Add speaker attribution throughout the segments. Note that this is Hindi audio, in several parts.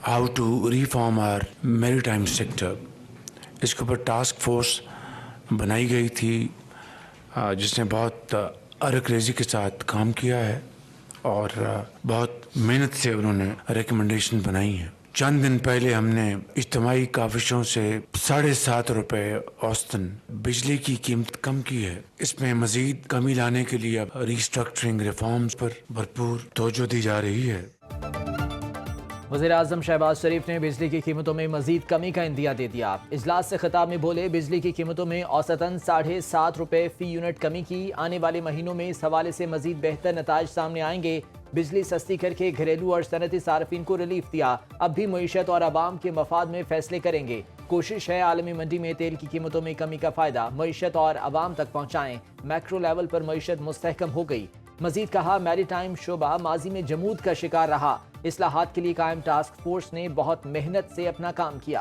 Speaker 1: How to reform our maritime sector. इसके ऊपर टास्क फोर्स बनाई गई थी जिसने बहुत अरकरेजी के साथ काम किया है और बहुत मेहनत से उन्होंने रिकमेंडेशन बनाई है। चंद दिन पहले हमने इज्तिमाई काविशों से 7.5 रुपये औसतन बिजली की कीमत कम की है। इसमें मजीद कमी लाने के लिए अब रिस्ट्रक्चरिंग रिफॉर्म्स पर भरपूर तवज्जो दी जा रही है।
Speaker 2: वज़ीर-ए-आज़म शहबाज शरीफ ने बिजली की कीमतों में मजीद कमी का इंदिया दे दिया। इजलास से खिताब में बोले, बिजली की कीमतों में औसतन 7.5 रुपये फी यूनिट कमी की। आने वाले महीनों में इस हवाले से मजीद बेहतर नताइज सामने आएंगे। बिजली सस्ती करके घरेलू और सनती सार्फिन को रिलीफ दिया। अब भी मईशत और आवाम के मफाद में फैसले करेंगे। कोशिश है आलमी मंडी में तेल की कीमतों में कमी का फायदा मईशत और आवाम तक पहुँचाएं। मैक्रो लेवल पर मईशत मुस्तहकम हो गई। मजीद कहा, मैरीटाइम शोबा माजी में जमूद का शिकार रहा। इस्लाहात के लिए कायम टास्क फोर्स ने बहुत मेहनत से अपना काम किया।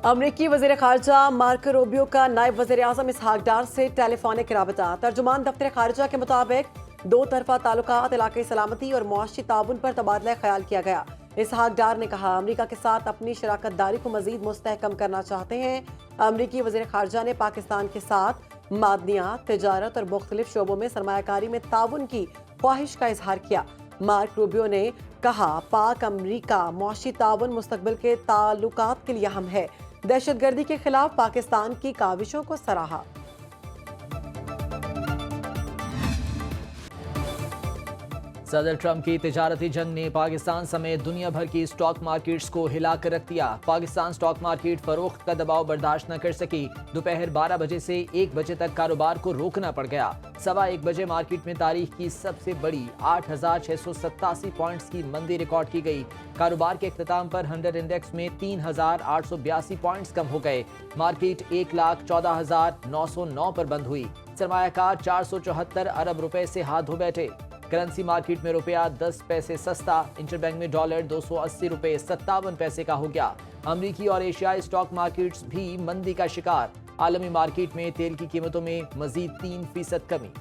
Speaker 3: अमरीकी वज़ीर ख़ारजा मार्को रूबियो का नायब वज़ीर आज़म इसहाक डार से टेलीफोनिक राबता। तर्जुमान दफ्तर ख़ारजा के मुताबिक दो तरफा ताल्लुकात, इलाक़ाई सलामती और मुआशी ताउन पर तबादला ख्याल किया गया। इसहाक डार ने कहा, अमरीका के साथ अपनी शराकत दारी को मजीद मुस्तहकम करना चाहते हैं। अमरीकी वज़ीर ख़ारजा ने पाकिस्तान के साथ मादनियात, तिजारत और मुख्तलिफ शोबों में सरमायाकारी में ताउन की ख्वाहिश का इजहार किया। मार्क रूबियो ने कहा, पाक अमरीका मुआशी ताउन मुस्तकबिल के ताल्लुकात के लिए अहम है। दहशतगर्दी के खिलाफ पाकिस्तान की काविशों को सराहा।
Speaker 2: सदर ट्रंप की तिजारती जंग ने पाकिस्तान समेत दुनिया भर की स्टॉक मार्केट्स को हिला कर रख दिया। पाकिस्तान स्टॉक मार्केट फरोख्त का दबाव बर्दाश्त न कर सकी। दोपहर 12 बजे से 1 बजे तक कारोबार को रोकना पड़ गया। 1:15 बजे मार्केट में तारीख की सबसे बड़ी 8,687 पॉइंट्स की मंदी रिकॉर्ड की गई। कारोबार के इख्तिताम पर 100 इंडेक्स में 3,882 पॉइंट्स कम हो गए। मार्केट 1,14,909 पर बंद हुई। सरमायाकार 474 अरब रुपए से हाथ धो बैठे। करेंसी मार्केट में रुपया 10 पैसे सस्ता। इंटरबैंक में डॉलर 280 रुपए 57 पैसे का हो गया। अमरीकी और एशियाई स्टॉक मार्केट्स भी मंदी का शिकार। आलमी मार्केट में तेल की कीमतों में मजीद 3% कमी।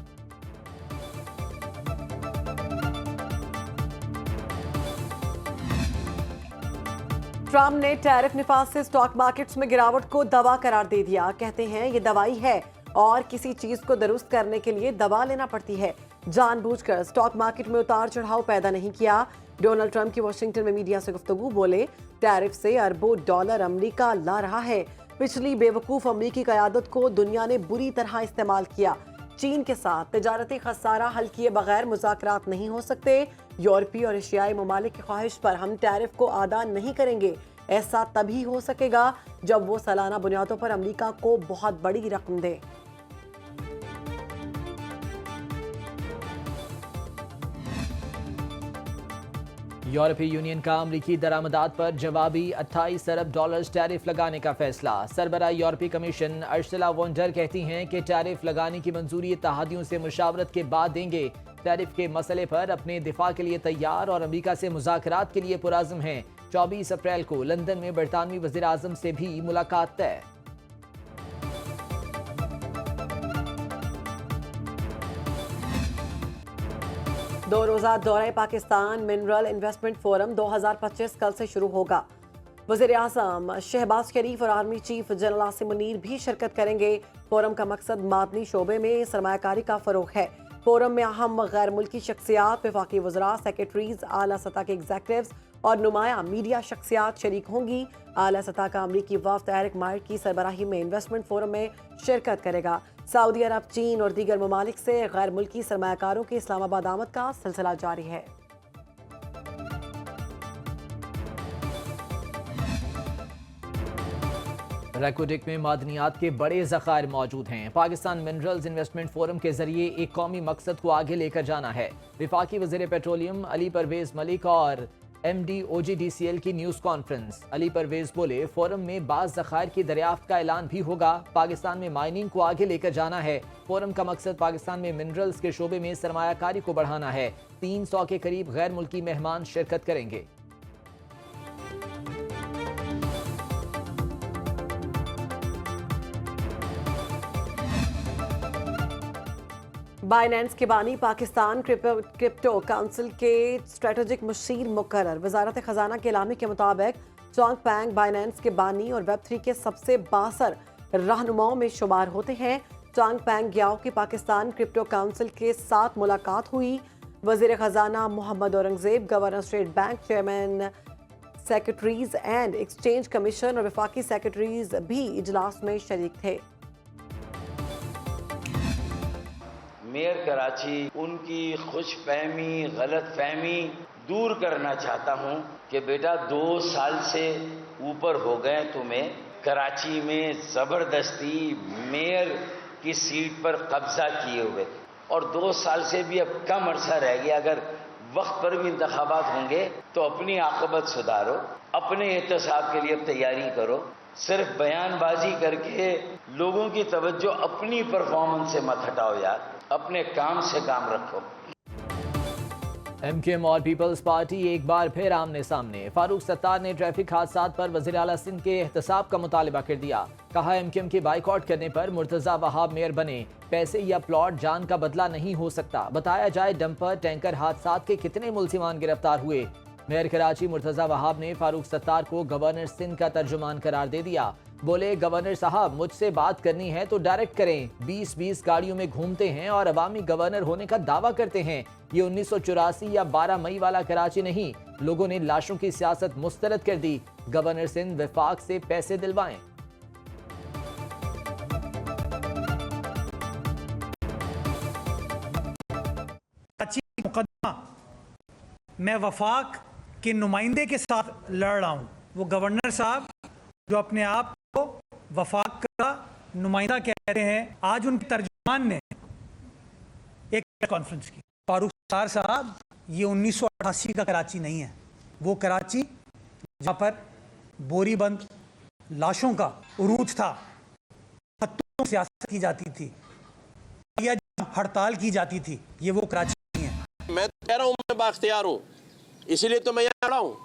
Speaker 3: ट्रंप ने टैरिफ निफाज से स्टॉक मार्केट्स में गिरावट को दवा करार दे दिया। कहते हैं ये दवाई है और किसी चीज को दुरुस्त करने के लिए दवा लेना पड़ती है। जानबूझकर स्टॉक मार्केट में उतार चढ़ाव पैदा नहीं किया। डोनाल्ड ट्रंप की वाशिंगटन में मीडिया से गुफ्तगू, बोले, टैरिफ से अरबों डॉलर अमेरिका ला रहा है। पिछली बेवकूफ अमेरिकी क़यादत को दुनिया ने बुरी तरह इस्तेमाल किया। चीन के साथ तिजारती खसारा हल किए बगैर मुज़ाकरात नहीं हो सकते। यूरोपीय और एशियाई ममालिक की ख्वाहिश पर हम टैरिफ को अदा नहीं करेंगे। ऐसा तभी हो सकेगा जब वो सालाना बुनियादों पर अमेरिका को बहुत बड़ी रकम दे।
Speaker 2: यूरोपीय यूनियन का अमरीकी दरामदात पर जवाबी 28 अरब डॉलर्स टैरिफ लगाने का फैसला। सरबराह यूरोपीय कमीशन अर्सुला वॉन डर कहती हैं कि टैरिफ लगाने की मंजूरी इत्तेहादियों से मुशावरत के बाद देंगे। टैरिफ के मसले पर अपने दिफा के लिए तैयार और अमरीका से मुज़ाकरात के लिए पुरज़्म हैं। 24 अप्रैल को लंदन में बरतानवी वज़ीर आज़म से भी मुलाकात तय।
Speaker 3: दो रोज़ा दौरे पाकिस्तान मिनरल इन्वेस्टमेंट फोरम 2025 कल से शुरू होगा। वज़ीर आज़म शहबाज शरीफ और army chief general Asim Munir भी शिरकत करेंगे। फोरम का मकसद मादनी शोबे में सरमायाकारी का फ़रोग़ है। फोरम में अहम गैर मुल्की शख्सियात, वफाकी वज़रा, सेक्रेटरीज, आला सतह के एग्जेक्टिव्स और नुमाया मीडिया शख्सियात शरीक होंगी। आला सतह का अमरीकी वफ़द एरिक मायर की सरबराही में इन्वेस्टमेंट फोरम में शिरकत करेगा। सऊदी अरब, चीन और दीगर ममालिक से गैर मुल्की सरमायाकारों की इस्लामाबाद आमद का सिलसिला जारी है।
Speaker 2: रेकोडिक में मादनियात के बड़े ज़खायर मौजूद हैं। पाकिस्तान मिनरल्स इन्वेस्टमेंट फोरम के जरिए एक कौमी मकसद को आगे लेकर जाना है। वफाकी वज़ीर पेट्रोलियम अली परवेज मलिक और MD OGDCL की न्यूज़ कॉन्फ्रेंस। अली परवेज बोले, फोरम में बाज़ ज़खायर की दरियाफ्त का ऐलान भी होगा। पाकिस्तान में माइनिंग को आगे लेकर जाना है। फोरम का मकसद पाकिस्तान में मिनरल्स के शोबे में सरमायाकारी को बढ़ाना है। 300 के करीब गैर मुल्की मेहमान शिरकत करेंगे।
Speaker 3: बाइनेंस के बानी पाकिस्तान क्रिप्टो काउंसिल के स्ट्रेटेजिक मुशीर मुकर्रर। वजारत खजाना के एलामी के मुताबिक चोंगपेंग बाइनेंस के बानी और वेब3 के सबसे बासर रहनुमाओं में शुमार होते हैं। चोंगपेंग ग्याओ की पाकिस्तान क्रिप्टो काउंसिल के साथ मुलाकात हुई। वजीर खजाना Mohammad Aurangzeb, governor State Bank, chairman securities and exchange commission और वफाकी सेक्रेटरीज भी इजलास में शरीक थे।
Speaker 4: मेयर कराची उनकी खुशफहमी, गलतफहमी दूर करना चाहता हूं कि बेटा 2 साल से ऊपर हो गए तुम्हें कराची में जबरदस्ती मेयर की सीट पर कब्जा किए हुए, और 2 साल से भी अब कम अरसा रह गया। अगर वक्त पर भी इंतखाबात होंगे तो अपनी आकबत सुधारो, अपने एहतसाब के लिए तैयारी करो। सिर्फ बयानबाजी करके लोगों की तवज्जो अपनी परफॉर्मेंस से मत हटाओ यार, अपने काम से काम रखो।
Speaker 2: एमक्यूएम और पीपल्स पार्टी एक बार फिर आमने सामने। फारूक सत्तार ने ट्रैफिक हादसात पर वज़ीर आला सिंध के एहतसाब का मुतालबा कर दिया। कहा एमक्यूएम के बाइकआउट करने पर मुर्तजा वहाब मेयर बने, पैसे या प्लॉट जान का बदला नहीं हो सकता। बताया जाए डंपर टैंकर हादसात के कितने मुलजिमान गिरफ्तार हुए। मेयर कराची मुर्तजा वहाब ने फारूक सत्तार को गवर्नर सिंध का तर्जुमान करार दे दिया। बोले गवर्नर साहब मुझसे बात करनी है तो डायरेक्ट करें। 20-20 गाड़ियों में घूमते हैं और अवामी गवर्नर होने का दावा करते हैं। ये 1984 या 12 मई वाला कराची नहीं। लोगों ने लाशों की सियासत मुस्तरद कर दी। गवर्नर सिंध वफाक से पैसे दिलवाएं।
Speaker 5: मुकदमा मैं वफाक के नुमाइंदे के साथ लड़ रहा हूँ। वो गवर्नर साहब जो अपने आप को वफाक का नुमाइंदा कहते हैं, आज उनके तर्जुमान ने एक कॉन्फ्रेंस की। फारूक सत्तार साहब, ये 1988 का कराची नहीं है। वो कराची जहाँ पर बोरीबंद लाशों का उरूज था, हत्तों में सियासत की जाती थी या हड़ताल की जाती थी, ये वो कराची नहीं है।
Speaker 6: मैं कह रहा हूँ मैं बाख्तियार हूँ, इसीलिए तो मैं यहाँ खड़ा हूँ।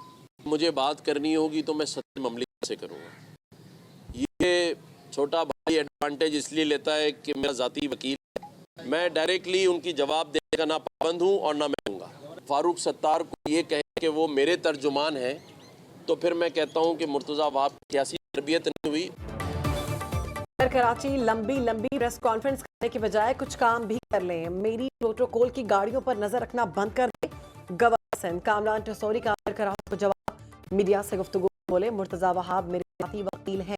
Speaker 6: मुझे बात करनी होगी तो मैं सत्य ममलिकत से करूँगा। ये छोटा भाई एडवांटेज इसलिए लेता है कि मेरा ज़ाती वकील है। मैं डायरेक्टली उनकी जवाब देने का ना पाबंद हूँ और ना मैं दूँगा। फारूक सत्तार को ये कहे कि वो मेरे तर्जुमान हैं तो फिर मैं कहता हूँ कि मुर्तज़ा वहाब की सियासी तरबियत नहीं हुई।
Speaker 3: कराची लंबी प्रेस कॉन्फ्रेंस करने के बजाय कुछ काम भी कर लें। मेरी प्रोटोकॉल की गाड़ियों पर नजर रखना बंद कर दें। गवर्नर सिंध कामरान टसौरी का कराची को जवाब। मीडिया से गुफ्तगू बोले मुर्तजा वहाब मेरे साथी वकील हैं,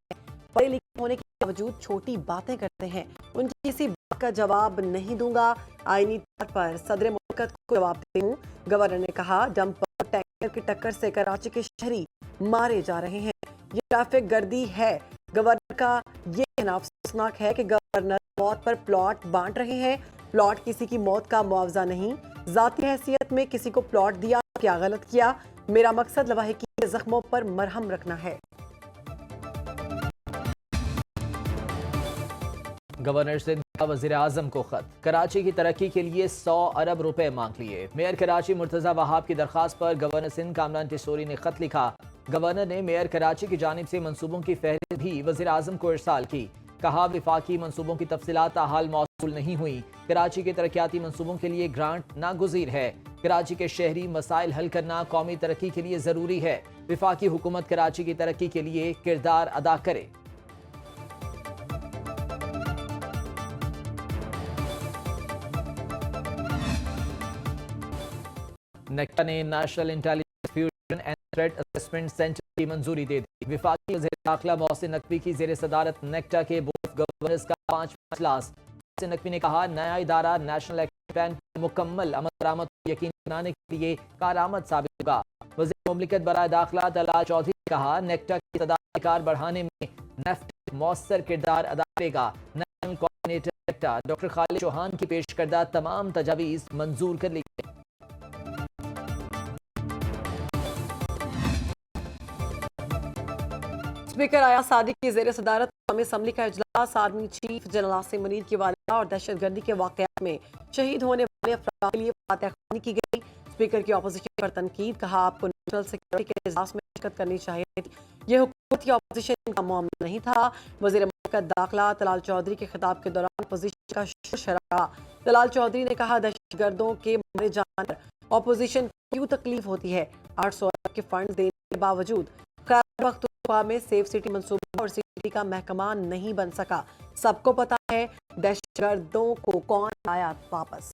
Speaker 3: पढ़े लिखे होने के बावजूद छोटी बातें करते हैं, उनकी किसी बात का जवाब नहीं दूंगा। आईनी तौर पर सदर मुल्कत को जवाब दूं। गवर्नर ने कहा डंपर टैंकर की टक्कर से कराची के शहरी मारे जा रहे हैं, ये ट्रैफिक गर्दी है। गवर्नर का ये कहना अफसोसनाक है कि गवर्नर मौत पर प्लॉट बांट रहे हैं। प्लॉट किसी की मौत का मुआवजा नहीं। जाती हैसियत में किसी को प्लॉट दिया, क्या गलत किया? मेरा मकसद लवाहिकी के जख्मों पर मरहम रखना है।
Speaker 2: गवर्नर सिंध का वज़ीर आज़म को खत। कराची की तरक्की के लिए 100 अरब रुपए मांग लिए। मेयर कराची मुर्तजा वहाब की दरख्वास्त पर गवर्नर सिंध कामरान टसौरी ने खत लिखा। गवर्नर ने मेयर कराची की जानिब से मंसूबों की फहरिस्त भी वज़ीर आज़म को इरसाल की। कहा विफाकी मंसूबों की तफसीलात ताहाल मौसूल नहीं हुई। कराची के तरक्याती मंसूबों के लिए ग्रांट नागुज़ीर है। कराची के शहरी मसाइल हल करना कौमी तरक्की के लिए ज़रूरी है। विफाकी हुकूमत कराची की तरक्की के लिए किरदार अदा करे। नेक्टा ने national intelligence fusion and threat assessment centre की मंजूरी दे दी। विफाकी वज़ीर दाखिला मोहसिन नकवी की ज़ेर सदारत नेक्टा के बोर्ड ऑफ गवर्नर्स का 5वां इजलास। मोहसिन नकवी ने कहा नया इदारा नेशनल एक्शन प्लान पर मुकम्मल अमल दरामद को यकीनी बनाने के लिए कारआमद साबित होगा। वज़ीर मुमलिकत बराए दाखिला तलाल चौधरी ने कहा नेक्टा की सदारत बढ़ाने में नेफ्ट मौसर किरदार अदा करेगा। National coordinator NACTA doctor Khalid Chauhan की पेश करदा तमाम तजावीज़ मंजूर कर ली गई।
Speaker 3: स्पीकर आया सादिक की ज़ेर सदारत कौमी असम्बली का इजलास। Army chief general Asim Munir की वालिदा और दहशतगर्दी के वाक़यात में शहीद होने वाले अफराद के लिए फातिहा ख़्वानी की गई। स्पीकर की अपोजिशन पर तनकीद। कहा आपको नेशनल सिक्योरिटी के इजलास में शिरकत करनी चाहिए थी, यह हुकूमत या अपोजिशन का मामला नहीं था। वज़ीर मुमलिकत दाखिला तलाल चौधरी के खिताब के दौरान अपोजिशन का शोर शराबा तलाल चौधरी ने कहा, दहशतगर्दों के मारे जाने पर ऑपोजिशन को क्यों तकलीफ होती है? 800 अरब के फंड देने के बावजूद खैबर पख्तूनख्वा में सेफ सिटी मंसूबा और सिटी का महकमा नहीं बन सका। सबको पता है दहशतगर्दों को कौन लाया वापस।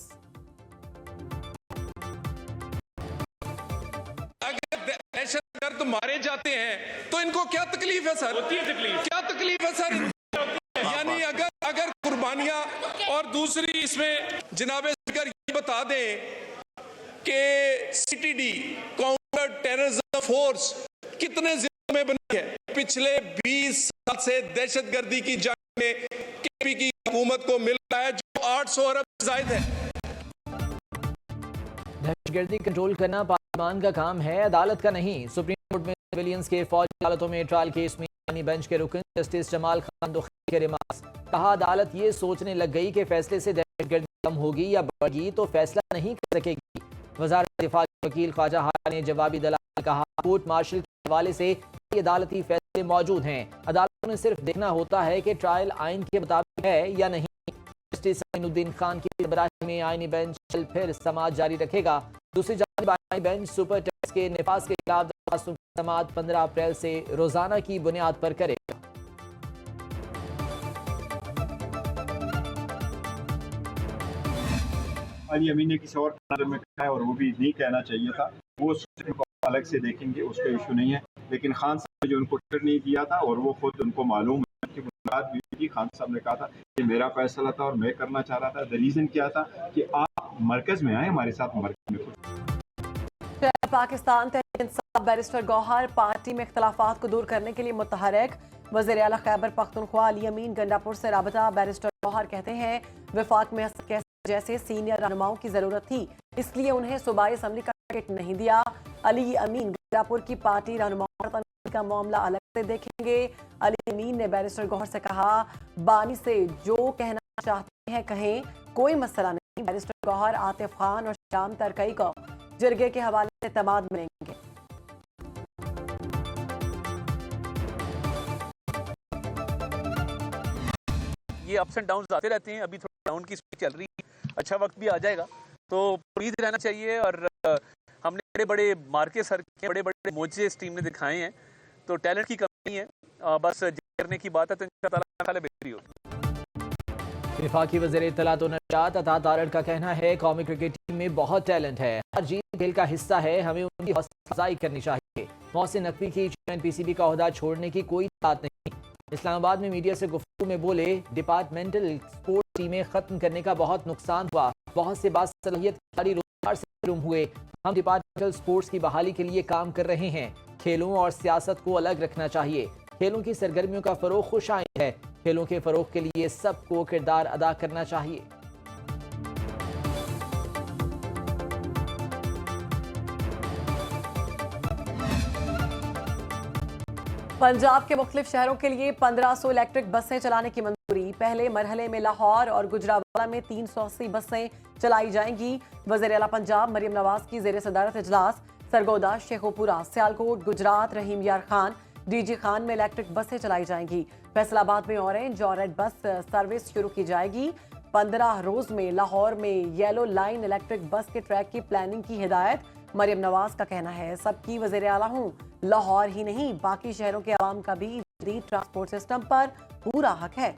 Speaker 7: दहशतगर्द मारे जाते हैं तो इनको क्या तकलीफ है सर? होती है तकलीफ। क्या तकलीफ है सर? यानी अगर कुर्बानियां, और दूसरी इसमें जनाब स्पीकर ये बता दें कि सीटीडी काउंटर टेररिज्म फोर्स कितने जिलों में बनी है? पिछले 20 साल से दहशतगर्दी की जंग में केपी की हुकूमत को मिल रहा है जो 800 अरब से जायद है।
Speaker 2: दहशतगर्दी कंट्रोल करना पार्लियामान का काम है, अदालत का नहीं। सुप्रीम कोर्ट में सिविलियंस के फौजी अदालतों में ट्रायल केस में बेंच के रुकन जस्टिस जमाल खान दुखी के रिमार्क्स। कहा, अदालत ये सोचने लग गई कि फैसले से दहशतगर्दी कम होगी या बढ़ेगी तो फैसला नहीं कर सकेगी। वजारत दिफा के वकील ख्वाजा हारा ने जवाबी दलाल कहा, कोर्ट मार्शल के हवाले से अदालती फैसले मौजूद हैं, अदालतों ने सिर्फ देखना होता है कि ट्रायल आइन के मुताबिक है या नहीं। जस्टिस समीनुद्दीन खान की सरबराही में आईनी बेंच कल फिर समाअत जारी रखेगा। दूसरी जानिब आईनी बेंच सुपर टैक्स के निफाज के खिलाफ दरख्वास्तों की समाअत 15 अप्रैल से रोजाना की बुनियाद पर करेगा।
Speaker 8: अली अमीन ने किसी और नजर में कहा है और वो भी नहीं कहना चाहिए था, वो अलग से देखेंगे, उसका इशू नहीं है। लेकिन खान साहब ने जो उनको टिकट नहीं दिया था और वो खुद उनको मालूम है कि मुलाकात भी थी, खान साहब ने कहा था कि मेरा फैसला था और मैं करना चाह रहा था। द रीजन क्या था कि आप मरकज में आए हमारे साथ, मरकज में
Speaker 3: पाकिस्तान तहरीक इंसाफ बैरिस्टर गौहर पार्टी में इख्तलाफात को दूर करने के लिए मुतहरक। वज़ीर आला खैबर पख्तूनख्वा अली अमीन गंडापुर से राबता। बैरिस्टर गौहर कहते हैं वफाक में जैसे सीनियर रहनुमाओं की जरूरत थी, इसलिए उन्हें सूबाई असम्बली का टिकट नहीं दिया। अली अमीन गंडापुर की पार्टी रहनुमाओं का मामला अलग से देखेंगे। अली अमीन ने बैरिस्टर गौहर से कहा, बानी से जो कहना चाहते हैं कहें, कोई मसला नहीं। बैरिस्टर गौहर आतिफ खान और शाम तरकई को जरगे के हवाले से तमाद मिलेंगे।
Speaker 9: ये अप्स एंड डाउन्स आते रहते हैं, अभी थोड़ा डाउन की स्पीड चल रही है, अच्छा वक्त भी आ जाएगा, तो उम्मीद रहना चाहिए। और हमने बड़े बड़े मार्के सर के बड़े बड़े मोजे इस टीम ने दिखाए हैं, तो टैलेंट की कमी नहीं है, बस करने की बात है, तो इंशाअल्लाह बेहतरी होगी।
Speaker 2: वफाकी वज़ीर इत्तलात व नशरियात अता तारड़ का कहना है, कौमी क्रिकेट टीम में बहुत टैलेंट है, हर जीत खेल का हिस्सा है, हमें उनकी हौसला अफजाई करनी चाहिए। मोहसिन नकवी की चेयरमैन पीसीबी का ओहदा छोड़ने की कोई बात नहीं। इस्लामाबाद में मीडिया से गुफ्तगू में बोले, डिपार्टमेंटल स्पोर्ट्स टीमें खत्म करने का बहुत नुकसान हुआ, बहुत से बासलाहियत खिलाड़ी रोजगार से महरूम हुए। हम डिपार्टमेंटल स्पोर्ट्स की बहाली के लिए काम कर रहे हैं। खेलों और सियासत को अलग रखना चाहिए। खेलों की सरगर्मियों का फरोग खुश आइंद है, खेलों के फरोग के लिए सबको किरदार अदा करना चाहिए।
Speaker 3: पंजाब के मुख्तलिफ शहरों के लिए 1500 इलेक्ट्रिक बसें चलाने की मंजूरी। पहले मरहले में लाहौर और गुजरावाला में 380 बसें चलाई जाएंगी। वज़ीर आला पंजाब मरियम नवाज की ज़ेर सदारत इजलास सरगोदा, शेखोपुरा, सियालकोट, गुजरात, रहीम यार खान, डीजी खान में इलेक्ट्रिक बसें चलाई जाएंगी। फैसलाबाद में ऑरेंज और रेड बस सर्विस शुरू की जाएगी। 15 रोज में लाहौर में येलो लाइन इलेक्ट्रिक बस के ट्रैक की प्लानिंग की हिदायत। मरियम नवाज का कहना है, सबकी वज़ीर आला हूँ, लाहौर ही नहीं बाकी शहरों के आवाम का भी जदीद ट्रांसपोर्ट सिस्टम पर पूरा हक है।